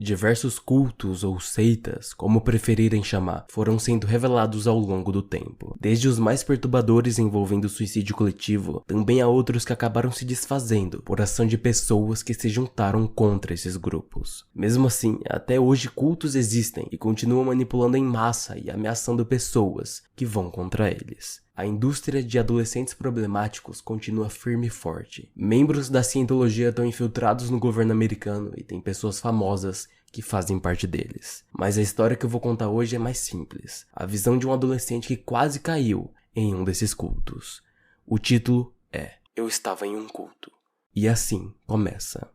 Diversos cultos ou seitas, como preferirem chamar, foram sendo revelados ao longo do tempo. Desde os mais perturbadores envolvendo suicídio coletivo, também há outros que acabaram se desfazendo por ação de pessoas que se juntaram contra esses grupos. Mesmo assim, até hoje cultos existem e continuam manipulando em massa e ameaçando pessoas que vão contra eles. A indústria de adolescentes problemáticos continua firme e forte. Membros da cientologia estão infiltrados no governo americano e tem pessoas famosas que fazem parte deles. Mas a história que eu vou contar hoje é mais simples. A visão de um adolescente que quase caiu em um desses cultos. O título é Eu Estava em um Culto. E assim começa.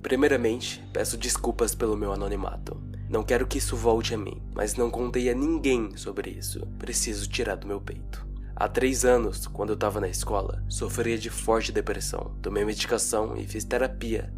Primeiramente, peço desculpas pelo meu anonimato. Não quero que isso volte a mim, mas não contei a ninguém sobre isso. Preciso tirar do meu peito. Há 3 anos, quando eu estava na escola, sofria de forte depressão. Tomei medicação e fiz terapia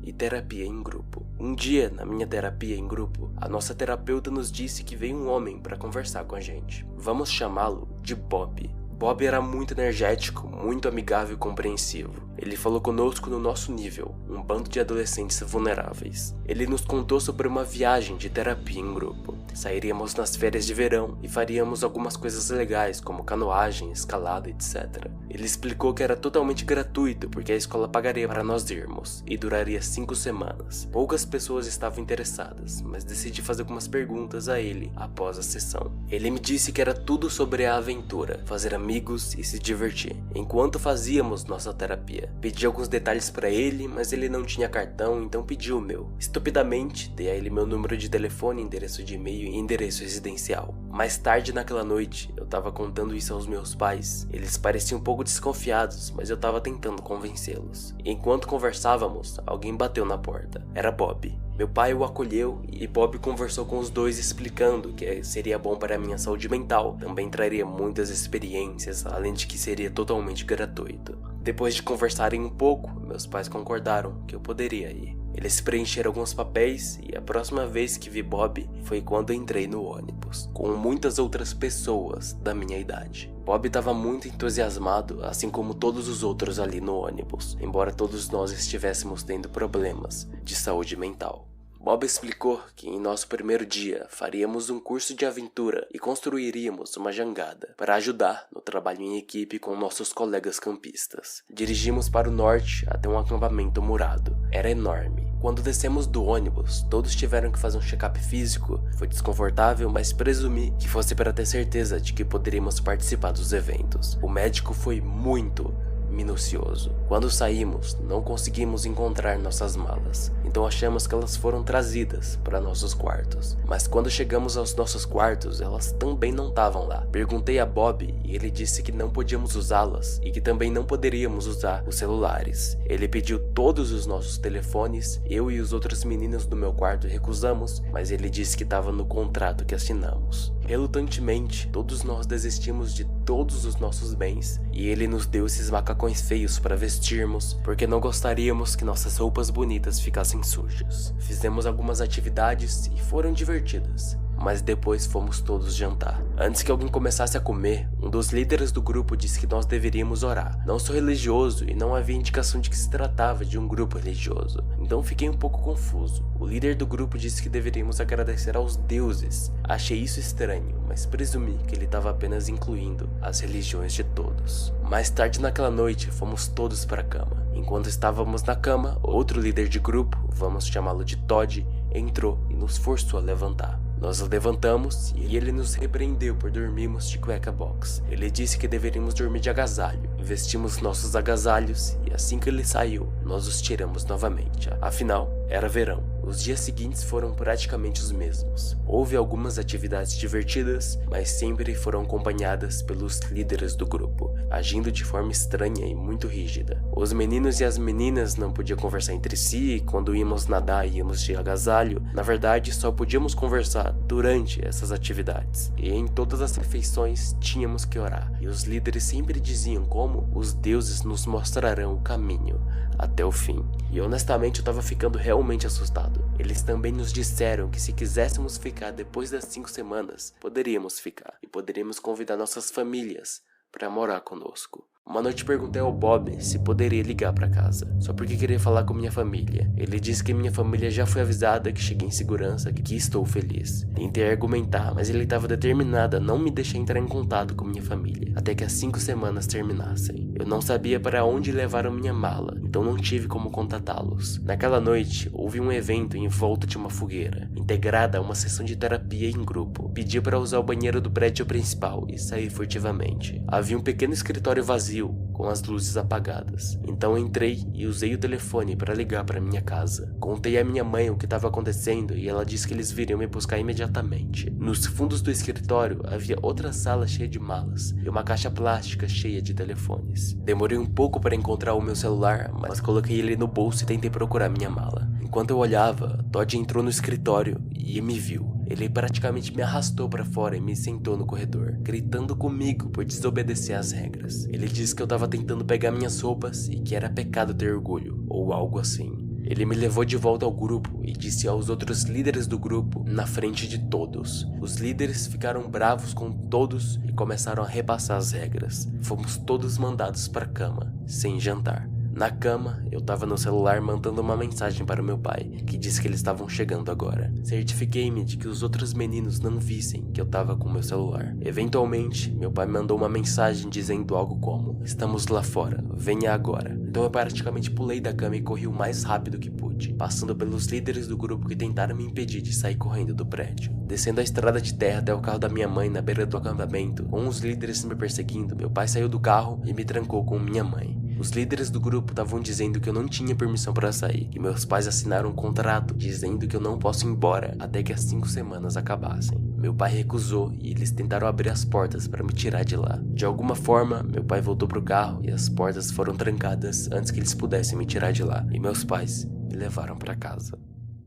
em grupo. Um dia, na minha terapia em grupo, a nossa terapeuta nos disse que veio um homem para conversar com a gente. Vamos chamá-lo de Bob. Bob era muito energético, muito amigável e compreensivo. Ele falou conosco no nosso nível, um bando de adolescentes vulneráveis. Ele nos contou sobre uma viagem de terapia em grupo. Sairíamos nas férias de verão e faríamos algumas coisas legais, como canoagem, escalada, etc. Ele explicou que era totalmente gratuito, porque a escola pagaria para nós irmos, e duraria 5 semanas. Poucas pessoas estavam interessadas, mas decidi fazer algumas perguntas a ele após a sessão. Ele me disse que era tudo sobre a aventura, fazer amigos e se divertir, enquanto fazíamos nossa terapia. Pedi alguns detalhes para ele, mas ele não tinha cartão, então pedi o meu. Estupidamente, dei a ele meu número de telefone, endereço de e-mail e endereço residencial. Mais tarde naquela noite, eu tava contando isso aos meus pais. Eles pareciam um pouco desconfiados, mas eu tava tentando convencê-los. Enquanto conversávamos, alguém bateu na porta. Era Bob. Meu pai o acolheu e Bob conversou com os dois explicando que seria bom para a minha saúde mental, também traria muitas experiências, além de que seria totalmente gratuito. Depois de conversarem um pouco, meus pais concordaram que eu poderia ir. Eles preencheram alguns papéis e a próxima vez que vi Bob foi quando entrei no ônibus, com muitas outras pessoas da minha idade. Bob estava muito entusiasmado, assim como todos os outros ali no ônibus, embora todos nós estivéssemos tendo problemas de saúde mental. Bob explicou que em nosso primeiro dia faríamos um curso de aventura e construiríamos uma jangada para ajudar no trabalho em equipe com nossos colegas campistas. Dirigimos para o norte até um acampamento murado. Era enorme. Quando descemos do ônibus, todos tiveram que fazer um check-up físico. Foi desconfortável, mas presumi que fosse para ter certeza de que poderíamos participar dos eventos. O médico foi muito minucioso. Quando saímos, não conseguimos encontrar nossas malas, então achamos que elas foram trazidas para nossos quartos. Mas quando chegamos aos nossos quartos, elas também não estavam lá. Perguntei a Bob e ele disse que não podíamos usá-las e que também não poderíamos usar os celulares. Ele pediu todos os nossos telefones, eu e os outros meninos do meu quarto recusamos, mas ele disse que estava no contrato que assinamos. Relutantemente, todos nós desistimos de todos os nossos bens e ele nos deu esses macacões feios para vestirmos, porque não gostaríamos que nossas roupas bonitas ficassem sujas. Fizemos algumas atividades e foram divertidas, mas depois fomos todos jantar. Antes que alguém começasse a comer, um dos líderes do grupo disse que nós deveríamos orar. Não sou religioso e não havia indicação de que se tratava de um grupo religioso, então fiquei um pouco confuso. O líder do grupo disse que deveríamos agradecer aos deuses. Achei isso estranho, mas presumi que ele estava apenas incluindo as religiões de todos. Mais tarde naquela noite, fomos todos para a cama. Enquanto estávamos na cama, outro líder de grupo, vamos chamá-lo de Todd, entrou e nos forçou a levantar. Nós o levantamos e ele nos repreendeu por dormirmos de cueca box. Ele disse que deveríamos dormir de agasalho. Vestimos nossos agasalhos e assim que ele saiu, nós os tiramos novamente. Afinal, era verão. Os dias seguintes foram praticamente os mesmos. Houve algumas atividades divertidas, mas sempre foram acompanhadas pelos líderes do grupo, agindo de forma estranha e muito rígida. Os meninos e as meninas não podiam conversar entre si, quando íamos nadar e íamos de agasalho. Na verdade, só podíamos conversar durante essas atividades. E em todas as refeições tínhamos que orar. E os líderes sempre diziam como os deuses nos mostrarão o caminho até o fim. E honestamente eu tava ficando realmente assustado. Eles também nos disseram que se quiséssemos ficar depois das 5 semanas, poderíamos ficar. E poderíamos convidar nossas famílias para morar conosco. Uma noite perguntei ao Bob se poderia ligar pra casa, só porque queria falar com minha família. Ele disse que minha família já foi avisada que cheguei em segurança, que estou feliz. Tentei argumentar, mas ele estava determinado a não me deixar entrar em contato com minha família, até que as 5 semanas terminassem. Eu não sabia para onde levaram minha mala, então não tive como contatá-los. Naquela noite, houve um evento em volta de uma fogueira, integrada a uma sessão de terapia em grupo. Pedi para usar o banheiro do prédio principal e saí furtivamente. Havia um pequeno escritório vazio, com as luzes apagadas. Então entrei e usei o telefone para ligar para minha casa. Contei à minha mãe o que estava acontecendo e ela disse que eles viriam me buscar imediatamente. Nos fundos do escritório havia outra sala cheia de malas e uma caixa plástica cheia de telefones. Demorei um pouco para encontrar o meu celular, mas coloquei ele no bolso e tentei procurar minha mala. Enquanto eu olhava, Todd entrou no escritório e me viu. Ele praticamente me arrastou para fora e me sentou no corredor, gritando comigo por desobedecer às regras. Ele disse que eu estava tentando pegar minhas roupas e que era pecado ter orgulho, ou algo assim. Ele me levou de volta ao grupo e disse aos outros líderes do grupo na frente de todos. Os líderes ficaram bravos com todos e começaram a repassar as regras. Fomos todos mandados para a cama, sem jantar. Na cama, eu tava no celular mandando uma mensagem para o meu pai, que disse que eles estavam chegando agora. Certifiquei-me de que os outros meninos não vissem que eu tava com meu celular. Eventualmente, meu pai mandou uma mensagem dizendo algo como: "Estamos lá fora, venha agora." Então eu praticamente pulei da cama e corri o mais rápido que pude, passando pelos líderes do grupo que tentaram me impedir de sair correndo do prédio. Descendo a estrada de terra até o carro da minha mãe na beira do acampamento, com os líderes me perseguindo, meu pai saiu do carro e me trancou com minha mãe. Os líderes do grupo estavam dizendo que eu não tinha permissão para sair, e meus pais assinaram um contrato dizendo que eu não posso ir embora até que as 5 semanas acabassem. Meu pai recusou e eles tentaram abrir as portas para me tirar de lá. De alguma forma, meu pai voltou pro carro e as portas foram trancadas antes que eles pudessem me tirar de lá, e meus pais me levaram para casa.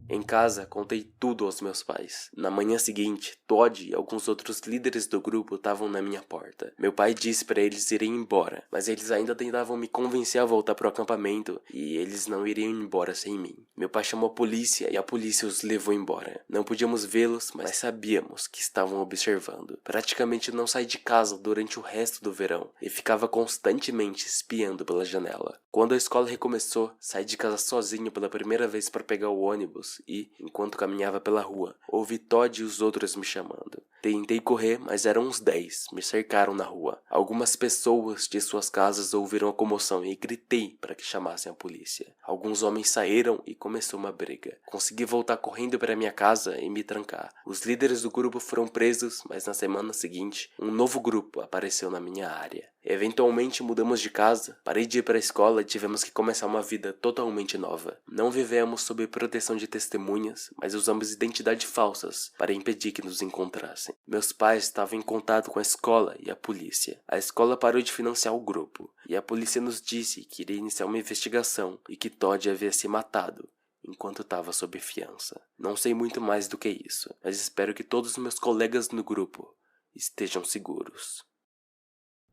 Em casa, contei tudo aos meus pais. Na manhã seguinte, Todd e alguns outros líderes do grupo estavam na minha porta. Meu pai disse para eles irem embora, mas eles ainda tentavam me convencer a voltar pro acampamento e eles não iriam embora sem mim. Meu pai chamou a polícia e a polícia os levou embora. Não podíamos vê-los, mas sabíamos que estavam observando. Praticamente não saí de casa durante o resto do verão e ficava constantemente espiando pela janela. Quando a escola recomeçou, saí de casa sozinho pela primeira vez para pegar o ônibus e, enquanto caminhava pela rua, ouvi Todd e os outros me chamando. Tentei correr, mas eram uns 10, me cercaram na rua. Algumas pessoas de suas casas ouviram a comoção e gritei para que chamassem a polícia. Alguns homens saíram e começou uma briga. Consegui voltar correndo para minha casa e me trancar. Os líderes do grupo foram presos, mas na semana seguinte, um novo grupo apareceu na minha área. Eventualmente mudamos de casa, parei de ir para a escola e tivemos que começar uma vida totalmente nova. Não vivemos sob proteção de testemunhas, mas usamos identidades falsas para impedir que nos encontrassem. Meus pais estavam em contato com a escola e a polícia. A escola parou de financiar o grupo, e a polícia nos disse que iria iniciar uma investigação e que Todd havia se matado enquanto estava sob fiança. Não sei muito mais do que isso, mas espero que todos os meus colegas no grupo estejam seguros.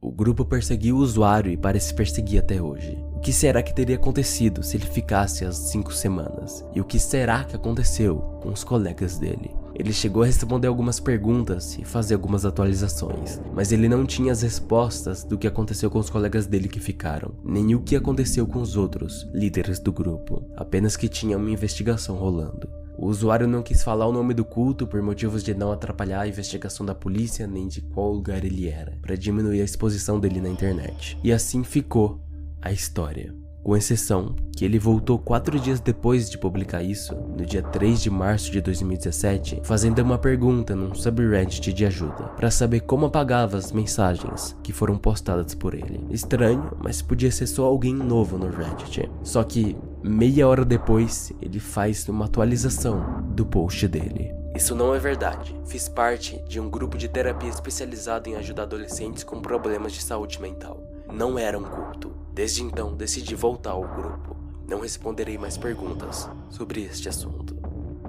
O grupo perseguiu o usuário e parece perseguir até hoje. O que será que teria acontecido se ele ficasse as 5 semanas? E o que será que aconteceu com os colegas dele? Ele chegou a responder algumas perguntas e fazer algumas atualizações, mas ele não tinha as respostas do que aconteceu com os colegas dele que ficaram, nem o que aconteceu com os outros líderes do grupo, apenas que tinha uma investigação rolando. O usuário não quis falar o nome do culto por motivos de não atrapalhar a investigação da polícia nem de qual lugar ele era, para diminuir a exposição dele na internet. E assim ficou a história. Com exceção que ele voltou 4 dias depois de publicar isso, no dia 3 de março de 2017, fazendo uma pergunta num subreddit de ajuda, para saber como apagava as mensagens que foram postadas por ele. Estranho, mas podia ser só alguém novo no Reddit. Só que, meia hora depois, ele faz uma atualização do post dele. Isso não é verdade. Fiz parte de um grupo de terapia especializado em ajudar adolescentes com problemas de saúde mental. Não era um culto. Desde então, decidi voltar ao grupo. Não responderei mais perguntas sobre este assunto.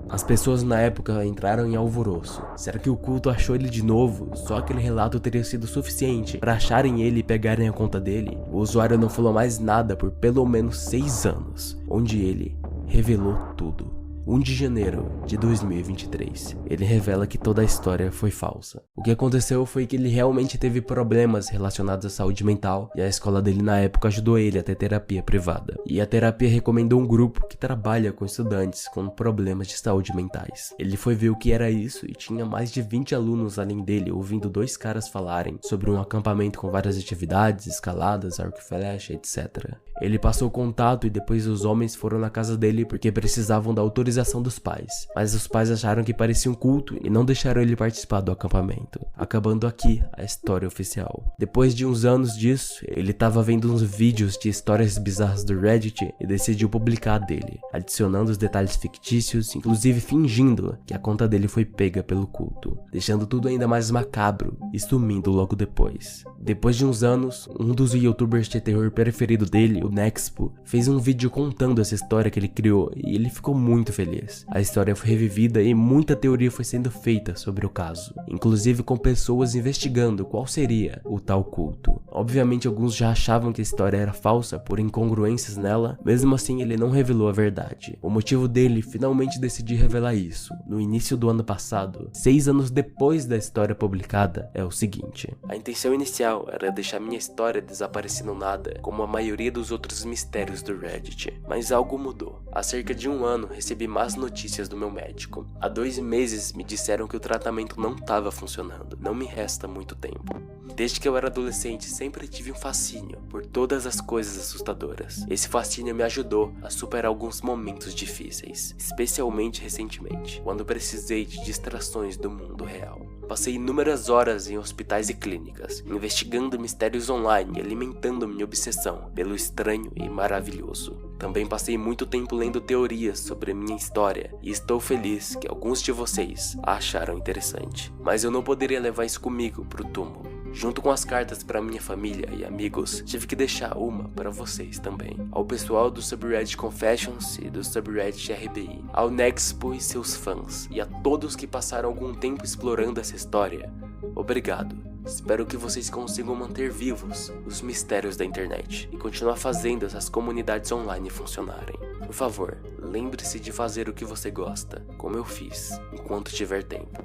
As pessoas na época entraram em alvoroço. Será que o culto achou ele de novo? Só aquele relato teria sido suficiente para acharem ele e pegarem a conta dele? O usuário não falou mais nada por pelo menos 6 anos, onde ele revelou tudo. 1 de janeiro de 2023. Ele revela que toda a história foi falsa. O que aconteceu foi que ele realmente teve problemas relacionados à saúde mental e a escola dele na época ajudou ele a ter terapia privada. E a terapia recomendou um grupo que trabalha com estudantes com problemas de saúde mentais. Ele foi ver o que era isso e tinha mais de 20 alunos além dele ouvindo 2 caras falarem sobre um acampamento com várias atividades, escaladas, arco e flecha, etc. Ele passou contato e depois os homens foram na casa dele porque precisavam da autorização dos pais, mas os pais acharam que parecia um culto e não deixaram ele participar do acampamento, acabando aqui a história oficial. Depois de uns anos disso, ele estava vendo uns vídeos de histórias bizarras do Reddit e decidiu publicar a dele, adicionando os detalhes fictícios, inclusive fingindo que a conta dele foi pega pelo culto, deixando tudo ainda mais macabro e sumindo logo depois. Depois de uns anos, um dos youtubers de terror preferido dele, o Nexpo, fez um vídeo contando essa história que ele criou e ele ficou muito feliz. A história foi revivida e muita teoria foi sendo feita sobre o caso, inclusive com pessoas investigando qual seria o tal culto. Obviamente alguns já achavam que a história era falsa por incongruências nela, mesmo assim ele não revelou a verdade. O motivo dele finalmente decidir revelar isso, no início do ano passado, 6 anos depois da história publicada, é o seguinte: a intenção inicial era deixar minha história desaparecer no nada, como a maioria dos outros mistérios do Reddit, mas algo mudou. Há cerca de 1 ano recebi más notícias do meu médico. Há 2 meses me disseram que o tratamento não estava funcionando, não me resta muito tempo. Desde que eu era adolescente sempre tive um fascínio por todas as coisas assustadoras. Esse fascínio me ajudou a superar alguns momentos difíceis, especialmente recentemente, quando precisei de distrações do mundo real. Passei inúmeras horas em hospitais e clínicas, investigando mistérios online e alimentando minha obsessão pelo estranho e maravilhoso. Também passei muito tempo lendo teorias sobre minha história e estou feliz que alguns de vocês a acharam interessante. Mas eu não poderia levar isso comigo pro túmulo. Junto com as cartas para minha família e amigos, tive que deixar uma para vocês também. Ao pessoal do subreddit Confessions e do subreddit RBI, ao Nexpo e seus fãs, e a todos que passaram algum tempo explorando essa história, obrigado. Espero que vocês consigam manter vivos os mistérios da internet e continuar fazendo essas comunidades online funcionarem. Por favor, lembre-se de fazer o que você gosta, como eu fiz, enquanto tiver tempo.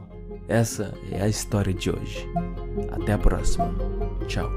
Essa é a história de hoje. Até a próxima. Tchau.